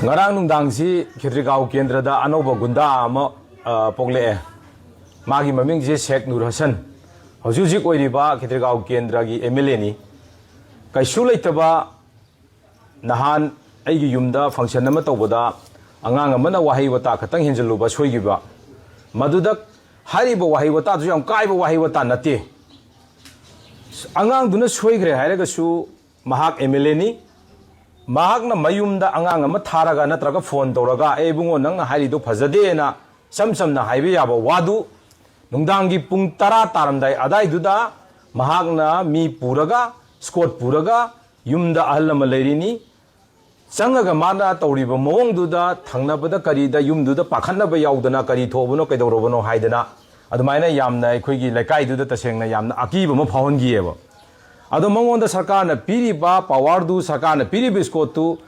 Ngarang nungdangsi Khetrigao Kendrada Anoba Gunda ama Pogle Magi Maming je Sheikh Nur Hassan Hojuji Oiriba Khetrigao Kendragi MLA ni Kaisu Laitaba Nahan Aigi Yumda function nama tawbada Angang amana wahi wata khatang hinjaluba soigiba Madudak hariba wahi wata du yam kaiba wahi wata nate Angang duna soigre hairagasu mahak MLA ni Mahak na mayumda angang ama tharaga natraga phone tawraga bungo nang na hairi do phajade na samsam na haibe yaba wadu nungdangi pung tara taramdai adai duda mahak na mi puraga squad puraga yumda ahal ma leirini changaga mana tawriba mawong duda thangnabada karida yumduda pakhanaba yaudana kari thobuno kaidorobono haidana adumaina yamna aikoigi laikai duda tasengna yamna akiba ma phawongieba Ado mangonda sarkar na piriba power du sarkar na piriba skotu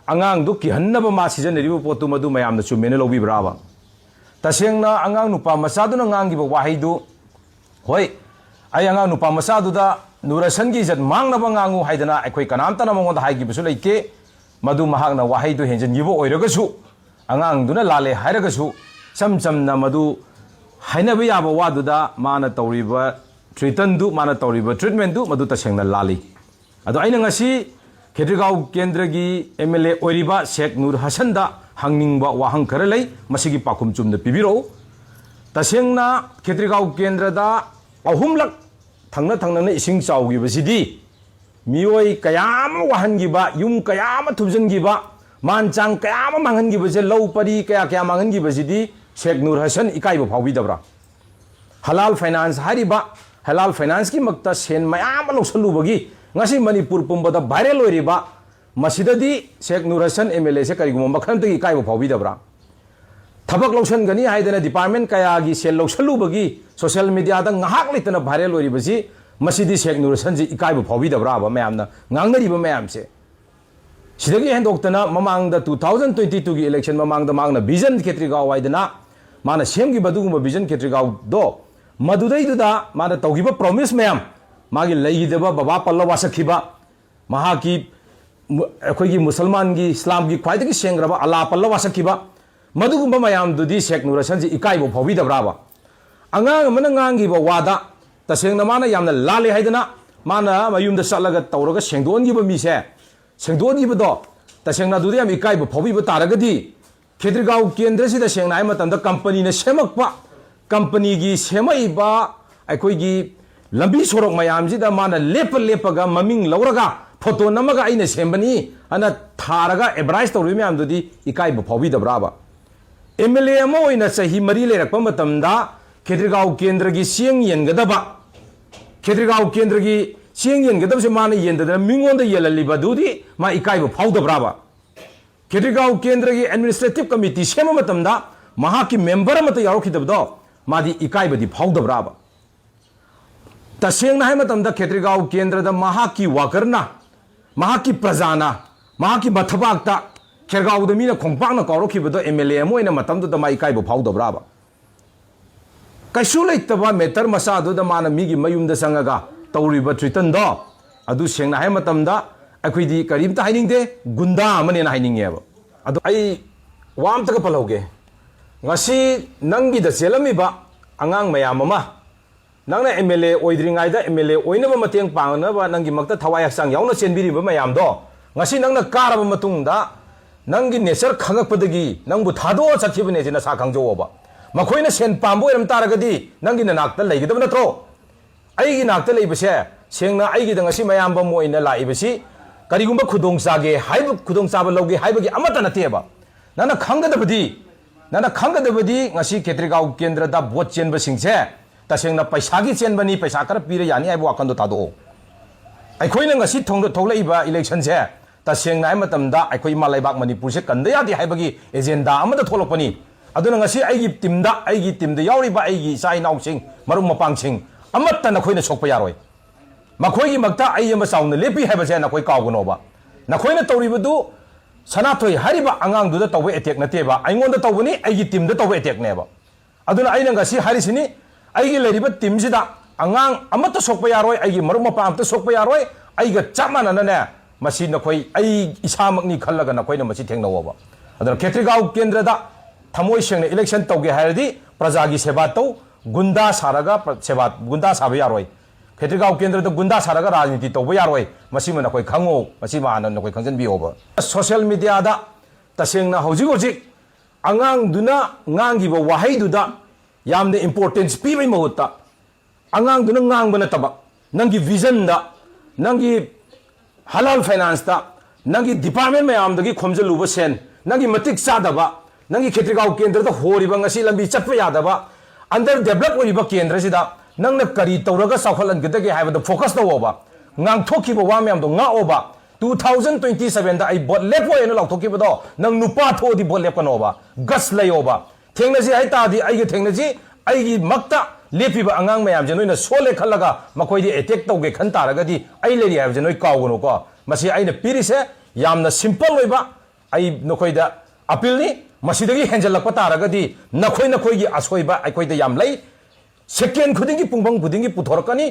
angang du kihanna ma season ribu potu madu mayam na chumene lobi brava tasengna angang nupa masadu na ngangi ba wahidu hoi ay angang nupa masadu da nurasan gi jat mang na bangangu haidana aikoi kanamta na mangonda haigi bisu leike madu mahak na wahidu henjen gibo oiragasu angang du na lale hairagasu samsam na madu haina ba yaba wadu da mana tawriba treatment du mana tawriba treatment du madu tasengna lali ado aina ngasi Khetrigao Kendragi MLA Oiriba Sheikh Nur Hassan da hangningba wahang khara lei masigi pakum chumna pibiro tasengna Khetrigao Kendra da ahumlak thangna na ising chawgi basidi mioi kayama wahangi ba yum kayama thubjangi ba manchang kayama mangangi base low pari kaya mangangi basidi Sheikh Nur Hassan ikai ba phawbi dabra halal finance hariba halal finance ki makta sen mayam loksalu bagi ngasi manipur pumbada viral oiriba masidadi Sheikh Nur Hassan MLA se karigum makhan tagi kai bo phawbi dabra thabak loksan gani haidana department kaya gi sel loksalu bagi social media da ngahak litana viral oiribasi masidi Sheikh Nur Hassan ji ikai bo phawbi dabra ba mayamna ngangnari ba mayam se sidagi hendoktana mamangda 2022 gi election mamangda mangna vision Khetrigao waidana mana semgi baduguma vision Khetrigao do Madudai duda mana taugiba promise mayam magi laigidaba baba palla wasakhiba mahaki akoigi musalman gi islam gi khwaidagi sengraba ala palla wasakhiba madugumba mayam dudi Sheikh Nur Hassan ji ikai bo phobi dabraba angang mana ngangi ba wada tasengna mana yamna lale haidana mana mayumda salaga tawraga sengdon gi ba mi se sengdon gi ba do tasengna dudi yam ikai bo phobi ba taragadi Khetrigao Kendra sida sengna ai matamda company na semakpa company gi semaiba aikoigi lambi sorok mayam jida mana lepaga maming lauraga photo namaga aina sembani ana tharaga advertise tawri mayam dudi ikai bo phobi dabraba MLA amo ina sahi mari lerakpa matamda Khetrigao Kendra gi sieng yengadaba Khetrigao Kendra gi sieng yengadaba se mana yendada mingonda yelaliba dudi ma ikai bo phawdabraba Khetrigao Kendra gi administrative committee sema matamda mahaki member amata yarokidabdo Madi ikai badi phawdabraba tasengna hai matamda Khetrigao Kendra da mahaki wakarna mahaki prajana mahaki mathabakta Khergao da mina khongpakna kawrokibado MLA moina matamda da mai ikai bo phawdabraba kaisu leitaba meter masadu da mana migi mayumda sangaga tawriba tritan do adu sengna hai matamda akoidi karimta hainingde gunda amane na hainingeba adu ai wamta ka palauge ngasi nangi da selami ba angang mayam ama nangna MLA oidringai da MLA oinaba mateng pangnaba nangi makta thawai haksang yauna chenbiri ba mayam do ngasi nangna karaba matung da nangi nature khangakpadagi nangbu thado chakhibane jina sa khangjo ba makhoina sen pambo eram taragadi nangi nanakta leigidaba natro aigi nakta leibase sengna aigi da ngasi mayam ba moina laibasi karigumba khudong sage haibu khudong saba loge haibagi amata nateba nana khangadabadi Nana khanggadabadi ngasi Khetrigao Kendra da vote chenba singse tasengna paisa gi chenbani paisa kara pira yani ai wakando tado aikhoina ngasi thonglaiba election se tasengna ai matamda aikoi malaibak manipur se kanda yadi haibagi agenda amada tholokpani aduna ngasi aigi timda yauriba aigi sai nausing marum mapangsing amatta na khoina sokpa yaroi makhoi gi makta ai yama sauna lepi haibase na khoi kawgonoba na khoina tawribadu Sanathoi hariba angang duda tawe attack nateba aingonda tawbani aigi team da tawe attack neba aduna aina ngasi harisini aigi leriba team sida angang amata sokpa yaroi aigi marum mapa amta sokpa yaroi aiga chamana na ne masi na khoi ai isamakni khallaga na khoi na masi thengnawoba ꯑꯗꯨꯅ ꯈꯦꯇ꯭ꯔꯤꯒꯥꯎ ꯀꯦꯟꯗ꯭ꯔꯗ ꯊꯃꯣꯏ ꯁꯦꯡꯅ election ꯇꯧꯒꯦ ꯍꯥꯏꯔꯗꯤ प्रजाꯒꯤ सेवा तौ गुंडा सारगा सेवा गुंडा साब यारोय खेत्रिगाव केंद्र तो गुंडा सारगा राजनीति तौब यारोय मसी मन नखोय खंगो मसी मान नखोय खंजन बिओब सोशल मीडिया दा तसेंगना हौजिक हौजिक अंगांग दुना ngangiba wahai duda yamne importance pibai mahutta angang duna ngang bana taba nangi vision da nangi halal finance da nangi department mayam dagi khomjaluba sen nangi matik sadaba nangi खेत्रिगाव केंद्र तो Horiba ngasi lambi chatpa yadaba under develop oriba केंद्र sida nangna kari tawraga sawkhalan gidage haibada focus tawba ngang thokiba wa myam do nga oba 2027 da ai bot lepo eno law thokiba do nang nupa thodi bot lepanoba gas layoba thengnaji ai ta di ai ge thengnaji ai gi makta lepiba angang mayam je noina sole khalaga makoi di attack tawge khan taraga di ai leri haib je noi kawgono ko masi aina pirise yamna simple oiba ai nokoi da appeal ni मसीदगी हेंजलक तारगदी नखोई नखोई की असोइबा अखोइदा याम लई second खुदिंगी पुंबंग खुदिंगी पुथोरकनी